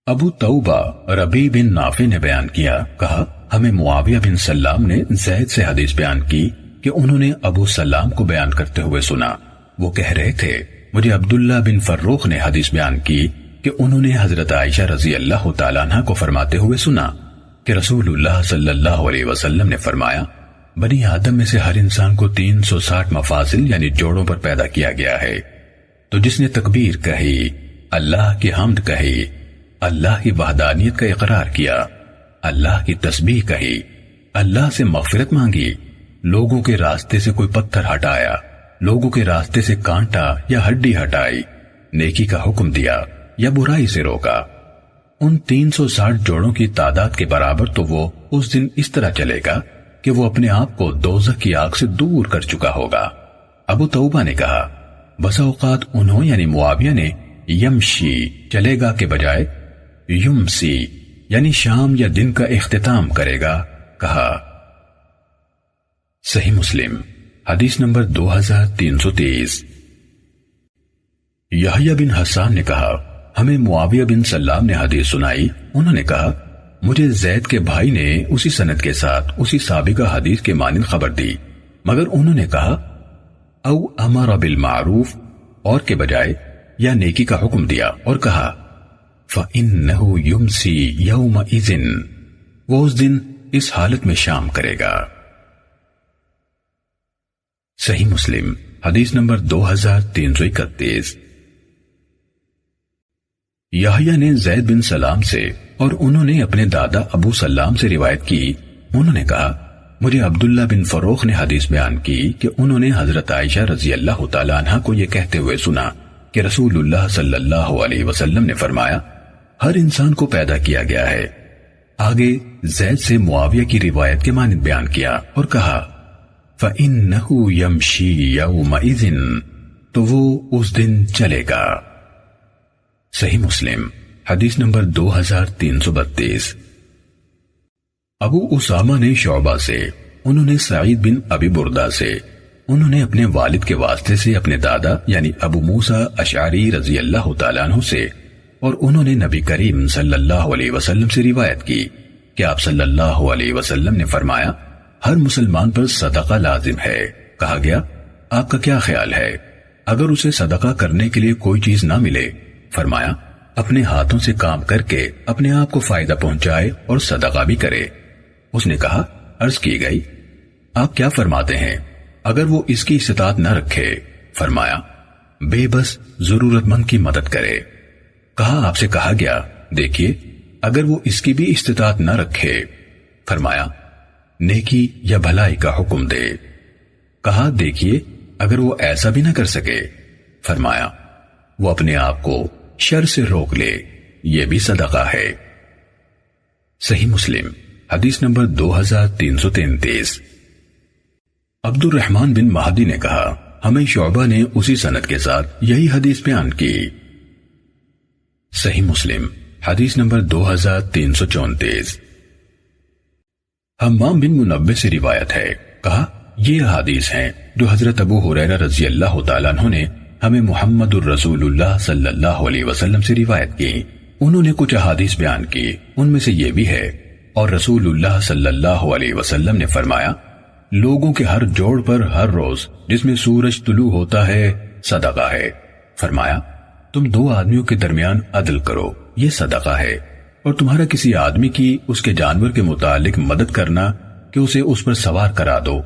ابو توبہ ربیع بن نافع نے بیان کیا، کہا ہمیں معاویہ بن سلام نے زید سے حدیث بیان کی کہ انہوں نے ابو سلام کو بیان کرتے ہوئے سنا. وہ کہہ رہے تھے مجھے عبداللہ بن فروخ نے حدیث بیان کی کہ انہوں نے حضرت عائشہ رضی اللہ تعالیٰ عنہ کو فرماتے ہوئے سنا کہ رسول اللہ صلی اللہ علیہ وسلم نے فرمایا بنی آدم میں سے ہر انسان کو 360 مفاصل یعنی جوڑوں پر پیدا کیا گیا ہے، تو جس نے تکبیر کہی، اللہ کی حمد کہی، اللہ کی وحدانیت کا اقرار کیا، اللہ کی تسبیح کہی، اللہ سے مغفرت مانگی، لوگوں کے راستے سے کوئی پتھر ہٹایا، لوگوں کے راستے سے کانٹا یا ہڈی ہٹائی، نیکی کا حکم دیا یا برائی سے روکا، ان 360 جوڑوں کی تعداد کے برابر تو وہ اس دن اس طرح چلے گا کہ وہ اپنے آپ کو دوزخ کی آگ سے دور کر چکا ہوگا. ابو توبہ نے کہا بسا اوقات انہوں یعنی معاویہ نے یمشی چلے گا کے بجائے یمسی یعنی شام یا دن کا اختتام کرے گا کہا. صحیح مسلم حدیث نمبر 2330. یحییٰ بن حسان نے کہا ہمیں معاویہ بن سلام نے حدیث سنائی، انہوں نے کہا مجھے زید کے بھائی نے اسی سند کے ساتھ اسی سابقہ حدیث کے مانند خبر دی، مگر انہوں نے کہا او امر بالمعروف اور کے بجائے یا نیکی کا حکم دیا اور کہا فَإِنَّهُ يُمْسِي يَوْمَئِذٍ، وہ اس دن اس حالت میں شام کرے گا۔ صحیح مسلم حدیث نمبر 2331۔ یحییٰ نے زید بن سلام سے اور انہوں نے اپنے دادا ابو سلام سے روایت کی، انہوں نے کہا مجھے عبداللہ بن فروخ نے حدیث بیان کی کہ انہوں نے حضرت عائشہ رضی اللہ تعالیٰ عنہ کو یہ کہتے ہوئے سنا کہ رسول اللہ صلی اللہ علیہ وسلم نے فرمایا ہر انسان کو پیدا کیا گیا ہے۔ آگے زید سے معاویہ کی روایت کے مانند بیان کیا اور کہا فَإِنَّهُ يَمْشِي يَوْمَئِذٍ، تو وہ اس دن چلے گا۔ صحیح مسلم حدیث نمبر 2332۔ ابو اسامہ نے شعبہ سے، انہوں نے سعید بن ابی بردہ سے، انہوں نے اپنے والد کے واسطے سے اپنے دادا یعنی ابو موسیٰ اشعری رضی اللہ تعالیٰ عنہ سے، اور انہوں نے نبی کریم صلی اللہ علیہ وسلم سے روایت کی کہ آپ صلی اللہ علیہ وسلم نے فرمایا ہر مسلمان پر صدقہ لازم ہے۔ کہا گیا آپ کا کیا خیال ہے اگر اسے صدقہ کرنے کے لیے کوئی چیز نہ ملے؟ فرمایا اپنے ہاتھوں سے کام کر کے اپنے آپ کو فائدہ پہنچائے اور صدقہ بھی کرے۔ اس نے کہا عرض کی گئی آپ کیا فرماتے ہیں اگر وہ اس کی استطاعت نہ رکھے؟ فرمایا بے بس ضرورت مند کی مدد کرے۔ کہا آپ سے کہا گیا دیکھیے اگر وہ اس کی بھی استطاعت نہ رکھے؟ فرمایا نیکی یا بھلائی کا حکم دے۔ کہا دیکھیے اگر وہ ایسا بھی نہ کر سکے؟ فرمایا وہ اپنے آپ کو شر سے روک لے، یہ بھی صدقہ ہے۔ صحیح مسلم حدیث نمبر 2333۔ عبد الرحمن بن مہدی نے کہا ہمیں شعبہ نے اسی سند کے ساتھ یہی حدیث بیان کی۔ صحیح مسلم حدیث نمبر 2334۔ حمام بن منبہ سے روایت ہے، کہا یہ حدیث ہیں جو حضرت ابو ہریرہ رضی اللہ تعالیٰ عنہ نے ہمیں محمد الرسول اللہ صلی اللہ علیہ وسلم سے روایت کی۔ انہوں نے کچھ احادیث بیان کی، ان میں سے یہ بھی ہے اور رسول اللہ صلی اللہ علیہ وسلم نے فرمایا لوگوں کے ہر جوڑ پر ہر روز جس میں سورج طلوع ہوتا ہے صدقہ ہے۔ فرمایا تم دو آدمیوں کے درمیان عدل کرو، یہ صدقہ ہے، اور تمہارا کسی آدمی کی اس کے جانور کے متعلق مدد کرنا کہ اسے اس پر سوار کرا دو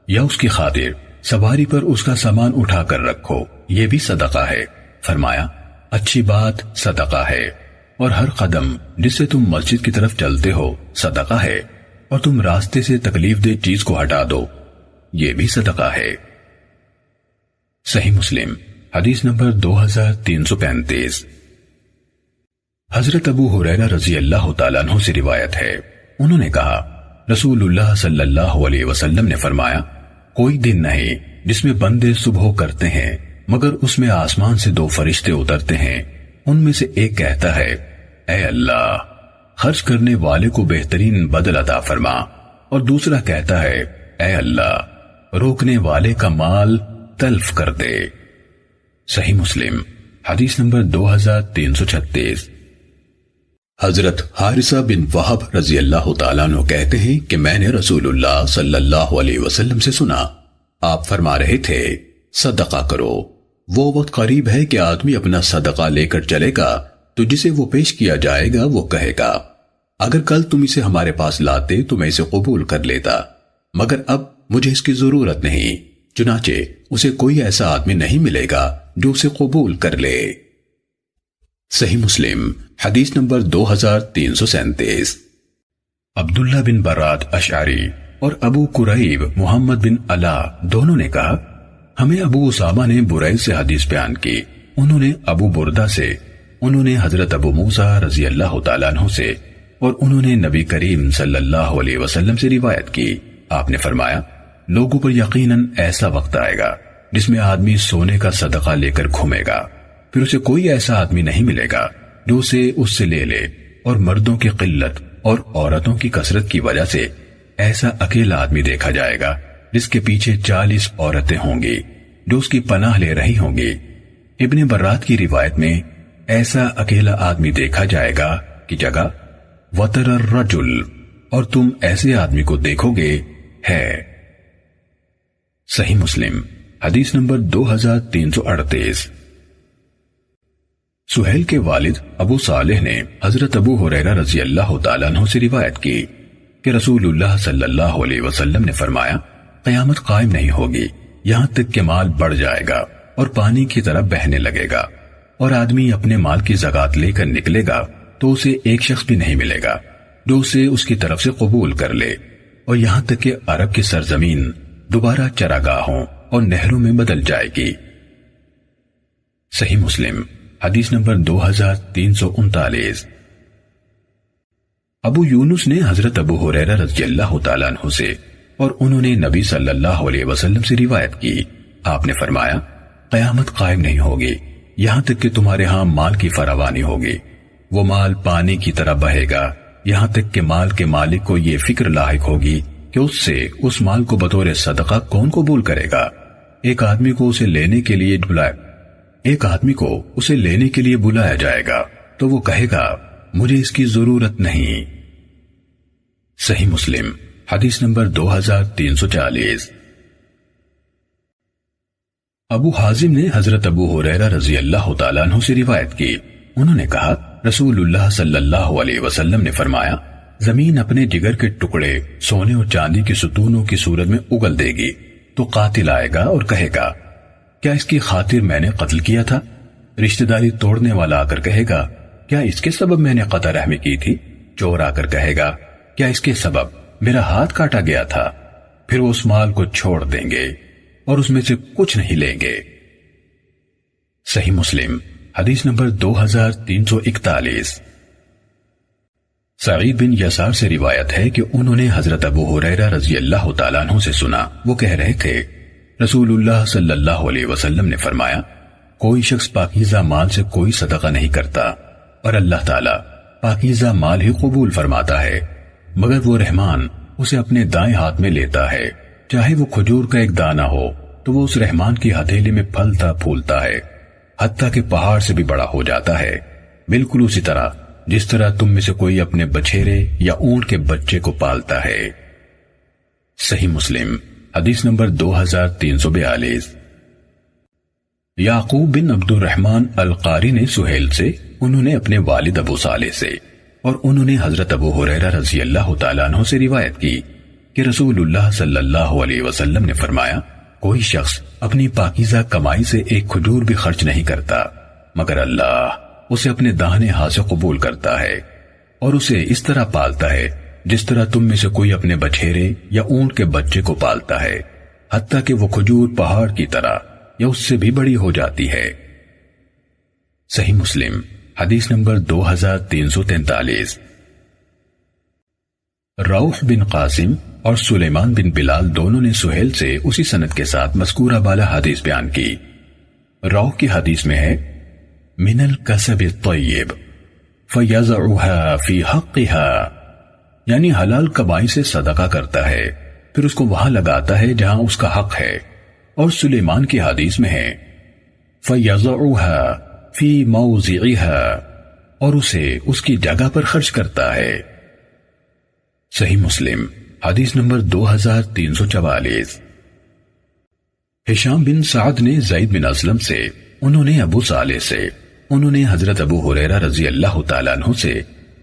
یا اس کی خاطر سواری پر اس کا سامان اٹھا کر رکھو، یہ بھی صدقہ ہے۔ فرمایا اچھی بات صدقہ ہے، اور ہر قدم جس سے تم مسجد کی طرف چلتے ہو صدقہ ہے، اور تم راستے سے تکلیف دہ چیز کو ہٹا دو، یہ بھی صدقہ ہے۔ صحیح مسلم حدیث نمبر 2335۔ حضرت ابو ہریرہ رضی اللہ تعالیٰ عنہ سے روایت ہے، انہوں نے کہا رسول اللہ صلی اللہ علیہ وسلم نے فرمایا کوئی دن نہیں جس میں بندے صبح کرتے ہیں مگر اس میں آسمان سے دو فرشتے اترتے ہیں، ان میں سے ایک کہتا ہے اے اللہ خرچ کرنے والے کو بہترین بدل عطا فرما، اور دوسرا کہتا ہے اے اللہ روکنے والے کا مال تلف کر دے۔ صحیح مسلم حدیث نمبر 2336۔ حضرت حارثہ بن وہب رضی اللہ تعالیٰ عنہ کہتے ہیں کہ میں نے رسول اللہ صلی اللہ علیہ وسلم سے سنا، آپ فرما رہے تھے صدقہ کرو، وہ وقت قریب ہے کہ آدمی اپنا صدقہ لے کر چلے گا تو جسے وہ پیش کیا جائے گا وہ کہے گا اگر کل تم اسے ہمارے پاس لاتے تو میں اسے قبول کر لیتا، مگر اب مجھے اس کی ضرورت نہیں، چنانچہ اسے کوئی ایسا آدمی نہیں ملے گا جو اسے قبول کر لے۔ صحیح مسلم حدیث نمبر 2337۔ عبداللہ بن براد اشعری اور ابو قریب محمد بن علا دونوں نے کہا ہمیں ابو اسامہ نے برید سے حدیث بیان کی، انہوں نے ابو بردہ سے، انہوں نے حضرت ابو موسیٰ رضی اللہ تعالیٰ عنہ سے، اور انہوں نے نبی کریم صلی اللہ علیہ وسلم سے روایت کی، آپ نے فرمایا لوگوں پر یقیناً ایسا وقت آئے گا جس میں آدمی سونے کا صدقہ لے کر گھومے گا، پھر اسے کوئی ایسا آدمی نہیں ملے گا جو اسے اس سے لے لے، اور مردوں کی قلت اور عورتوں کی کثرت کی وجہ سے ایسا اکیلا آدمی دیکھا جائے گا جس کے پیچھے 40 عورتیں ہوں گی جو اس کی پناہ لے رہی ہوں گی، ابن برات کی روایت میں ایسا اکیلا آدمی دیکھا جائے گا کہ جگہ وتر الرجل، اور تم ایسے آدمی کو دیکھو گے ہے۔ صحیح مسلم حدیث نمبر 2338۔ سہیل کے والد ابو صالح نے حضرت ابو ہریرہ رضی اللہ تعالیٰ عنہ سے روایت کی کہ رسول اللہ صلی اللہ علیہ وسلم نے فرمایا، قیامت قائم نہیں ہوگی یہاں تک کہ مال بڑھ جائے گا اور پانی کی طرح بہنے لگے گا، اور آدمی اپنے مال کی زکات لے کر نکلے گا تو اسے ایک شخص بھی نہیں ملے گا جو اسے اس کی طرف سے قبول کر لے، اور یہاں تک کہ عرب کی سرزمین دوبارہ چراگاہوں اور نہروں میں بدل جائے گی۔ صحیح مسلم حدیث نمبر 2339۔ ابو یونس نے حضرت ابو ہریرہ رضی اللہ تعالیٰ عنہ سے اور انہوں نے نبی صلی اللہ علیہ وسلم سے روایت کی، آپ نے فرمایا، قیامت قائم نہیں ہوگی یہاں تک کہ تمہارے ہاں مال کی فراوانی ہوگی، وہ مال پانی کی طرح بہے گا یہاں تک کہ مال کے مالک کو یہ فکر لاحق ہوگی کہ اس سے اس مال کو بطور صدقہ کون قبول کرے گا۔ ایک آدمی کو اسے لینے کے لیے بلایا جائے گا تو وہ کہے گا مجھے اس کی ضرورت نہیں۔ صحیح مسلم حدیث نمبر 2340۔ ابو حازم نے حضرت ابو ہریرہ رضی اللہ تعالیٰ عنہ سے روایت کی، انہوں نے کہا رسول اللہ صلی اللہ علیہ وسلم نے فرمایا، زمین اپنے جگر کے ٹکڑے سونے اور چاندی کی ستونوں کی صورت میں اگل دے گی تو قاتل آئے گا اور کہے گا کیا اس کی خاطر میں نے قتل کیا تھا؟ رشتہ داری توڑنے والا آ کر کہے گا کیا اس کے سبب میں نے قطع رحمی کی تھی؟ چور آ کر کہے گا کیا اس کے سبب میرا ہاتھ کاٹا گیا تھا؟ پھر وہ اس مال کو چھوڑ دیں گے اور اس میں سے کچھ نہیں لیں گے۔ صحیح مسلم حدیث نمبر 2341۔ سعید بن یسار سے روایت ہے کہ انہوں نے حضرت ابو ہریرہ رضی اللہ تعالیٰ عنہ سے سنا، وہ کہہ رہے تھے رسول اللہ صلی اللہ علیہ وسلم نے فرمایا، کوئی شخص پاکیزہ مال سے کوئی صدقہ نہیں کرتا اور اللہ تعالیٰ پاکیزہ مال ہی قبول فرماتا ہے، مگر وہ رحمان اسے اپنے دائیں ہاتھ میں لیتا ہے، چاہے وہ کھجور کا ایک دانہ ہو تو وہ اس رحمان کی ہتھیلی میں پھلتا پھولتا ہے، حتیٰ کہ پہاڑ سے بھی بڑا ہو جاتا ہے، بالکل اسی طرح جس طرح تم میں سے کوئی اپنے بچھیرے یا اونٹ کے بچے کو پالتا ہے۔ صحیح مسلم حدیث نمبر 2342۔ یعقوب بن عبد الرحمن القاری نے سہیل سے، انہوں نے اپنے والد ابو صالح سے اور انہوں نے حضرت ابو ہریرہ رضی اللہ تعالیٰ عنہ سے روایت کی کہ رسول اللہ صلی اللہ علیہ وسلم نے فرمایا، کوئی شخص اپنی پاکیزہ کمائی سے ایک کھجور بھی خرچ نہیں کرتا مگر اللہ اسے اپنے داہنے ہاتھ سے قبول کرتا ہے اور اسے اس طرح پالتا ہے جس طرح تم میں سے کوئی اپنے بچھیرے یا اونٹ کے بچے کو پالتا ہے، حتیٰ کہ وہ کھجور پہاڑ کی طرح یا اس سے بھی بڑی ہو جاتی ہے۔ صحیح مسلم حدیث نمبر 2343۔ روح بن قاسم اور سلیمان بن بلال دونوں نے سہیل سے اسی سند کے ساتھ مذکورہ بالا حدیث بیان کی۔ روح کی حدیث میں ہے من الکسب الطیب فیضعها فی حقها، یعنی حلال کمائی سے صدقہ کرتا ہے پھر اس کو وہاں لگاتا ہے جہاں اس کا حق ہے، اور سلیمان کی حدیث میں ہے فیضعها فی موضعها، اور اسے اس کی جگہ پر خرچ کرتا ہے۔ صحیح مسلم حدیث نمبر 2344۔ ہشام بن سعد نے زید بن اسلم سے، انہوں نے ابو صالح سے، انہوں نے حضرت ابو ہریرہ رضی اللہ تعالیٰ عنہ سے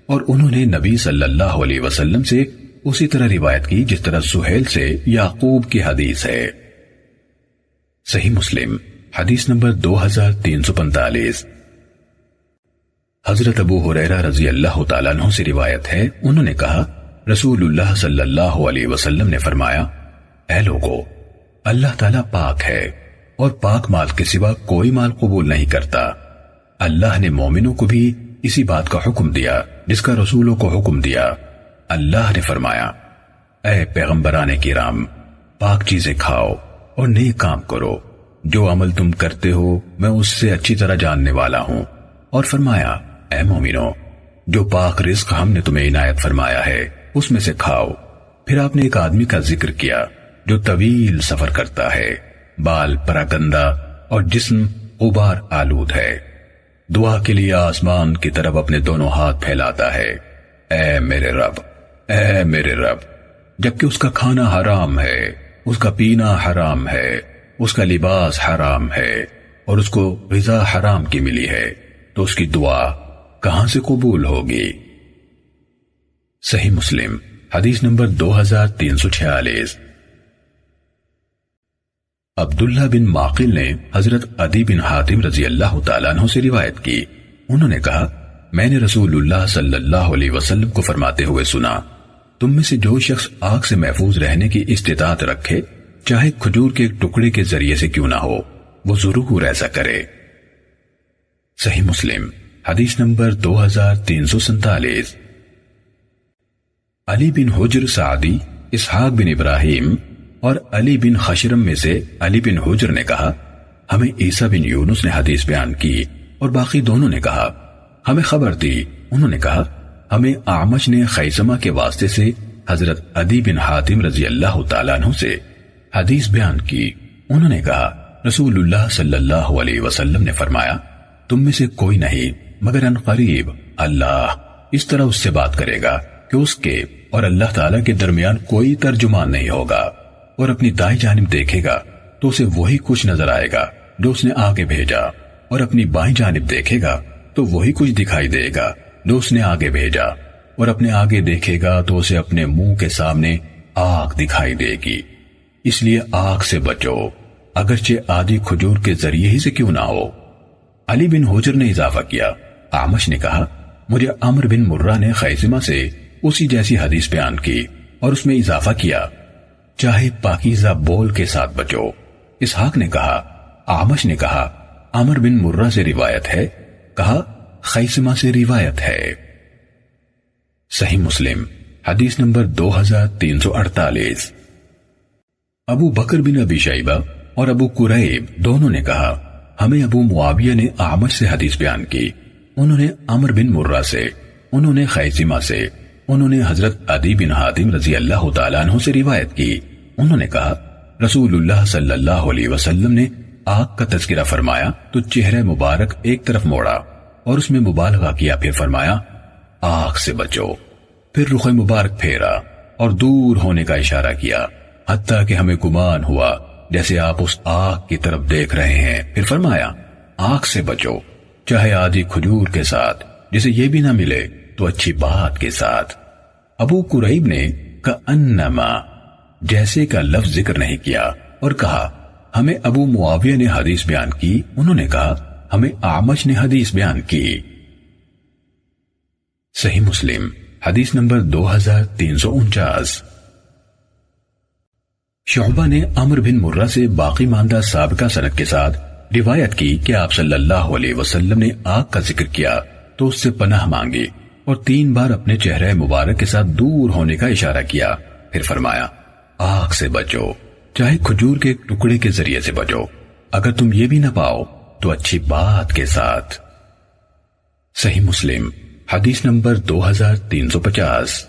اور انہوں نے نبی صلی اللہ علیہ وسلم سے اسی طرح روایت کی جس طرح سہیل سے یعقوب کی حدیث ہے۔ صحیح مسلم حدیث نمبر 2345۔ حضرت ابو ہریرہ رضی اللہ تعالیٰ عنہ سے روایت ہے، انہوں نے کہا رسول اللہ صلی اللہ علیہ وسلم نے فرمایا، اے لوگو، اللہ تعالیٰ پاک ہے اور پاک مال کے سوا کوئی مال قبول نہیں کرتا۔ اللہ نے مومنوں کو بھی اسی بات کا حکم دیا جس کا رسولوں کو حکم دیا۔ اللہ نے فرمایا، اے پیغمبران کرام، پاک چیزیں کھاؤ اور نیک کام کرو، جو عمل تم کرتے ہو میں اس سے اچھی طرح جاننے والا ہوں، اور فرمایا، اے مومنو، جو پاک رزق ہم نے تمہیں عنایت فرمایا ہے اس میں سے کھاؤ۔ پھر آپ نے ایک آدمی کا ذکر کیا جو طویل سفر کرتا ہے، بال پراگندہ اور جسم غبار آلود ہے، دعا کے لیے آسمان کی طرف اپنے دونوں ہاتھ پھیلاتا ہے، اے میرے رب، اے میرے رب، جبکہ اس کا کھانا حرام ہے، اس کا پینا حرام ہے، اس کا لباس حرام ہے اور اس کو غذا حرام کی ملی ہے، تو اس کی دعا کہاں سے قبول ہوگی؟ صحیح مسلم حدیث نمبر 2346۔ عبداللہ بن معقل نے حضرت عدی بن حاتم رضی اللہ تعالیٰ عنہ سے روایت کی، انہوں نے کہا میں نے رسول اللہ صلی اللہ علیہ وسلم کو فرماتے ہوئے سنا، تم میں سے جو شخص آگ سے محفوظ رہنے کی استطاعت رکھے چاہے کھجور کے ایک ٹکڑے کے ذریعے سے کیوں نہ ہو، وہ ضرور ایسا کرے۔ صحیح مسلم حدیث نمبر 2347۔ علی بن حجر سعدی، اسحاق بن ابراہیم اور علی بن خشرم میں سے علی بن حجر نے کہا ہمیں عیسیٰ بن یونس نے حدیث بیان کی، اور باقی دونوں نے کہا ہمیں خبر دی، انہوں نے کہا ہمیں اعمش نے خیثمہ کے واسطے سے حضرت عدی بن حاتم رضی اللہ تعالیٰ عنہ سے حدیث بیان کی، انہوں نے کہا رسول اللہ صلی اللہ علیہ وسلم نے فرمایا تم میں سے کوئی نہیں مگر ان قریب اللہ اس طرح اس سے بات کرے گا کہ اس کے اور اللہ تعالیٰ کے درمیان کوئی ترجمان نہیں ہوگا، اور اپنی دائیں جانب دیکھے گا تو اسے وہی کچھ نظر آئے گا جو اس نے آگے بھیجا، اور اپنی بائیں جانب دیکھے گا تو وہی کچھ دکھائی دے گا جو اس نے آگے بھیجا، اور اپنے آگے دیکھے گا تو اسے اپنے منہ کے سامنے آگ دکھائی دے گی، اس لیے آگ سے بچو اگرچہ آدھی کھجور کے ذریعے ہی سے کیوں نہ ہو۔ علی بن حجر نے اضافہ کیا، اعمش نے کہا مجھے عمرو بن مرہ نے خیثمہ سے اسی جیسی حدیث بیان کی اور اس میں اضافہ کیا چاہے پاکیزہ بول کے ساتھ بچو۔ اسحاق نے کہا اعمش نے کہا عمرو بن مرہ سے روایت ہے، کہا خیثمہ سے روایت ہے۔ صحیح مسلم حدیث نمبر 2348۔ ابو بکر بن ابی شیبہ اور ابو قریب دونوں نے کہا ہمیں ابو معاویہ نے اعمش سے حدیث بیان کی، انہوں نے عمرو بن مرہ سے، انہوں نے خیثمہ سے، انہوں نے حضرت عدی بن حاتم رضی اللہ تعالیٰ عنہ سے روایت کی، انہوں نے کہا رسول اللہ صلی اللہ علیہ وسلم نے آگ کا تذکرہ فرمایا تو چہرہ مبارک ایک طرف موڑا اور اس میں مبالغہ کیا، پھر فرمایا آگ سے بچو، پھر رخ مبارک پھیرا اور دور ہونے کا اشارہ کیا حتیٰ کہ ہمیں گمان ہوا جیسے آپ اس آگ کی طرف دیکھ رہے ہیں، پھر فرمایا آگ سے بچو چاہے آدھی کھجور کے ساتھ، جسے یہ بھی نہ ملے تو اچھی بات کے ساتھ۔ ابو قریب نے کأنما جیسے کا لفظ ذکر نہیں کیا اور کہا ہمیں ابو معاویہ نے حدیث بیان کی، انہوں نے کہا ہمیں اعمش نے حدیث بیان کی۔ صحیح مسلم حدیث نمبر 2349۔ شعبہ نے عمرو بن مرہ سے باقی ماندہ سابقہ سند کے ساتھ روایت کی کہ آپ صلی اللہ علیہ وسلم نے آگ کا ذکر کیا تو اس سے پناہ مانگی اور 3 بار اپنے چہرہ مبارک کے ساتھ دور ہونے کا اشارہ کیا، پھر فرمایا آگ سے بچو چاہے کھجور کے ایک ٹکڑے کے ذریعے سے بچو، اگر تم یہ بھی نہ پاؤ تو اچھی بات کے ساتھ۔ صحیح مسلم حدیث نمبر 2350۔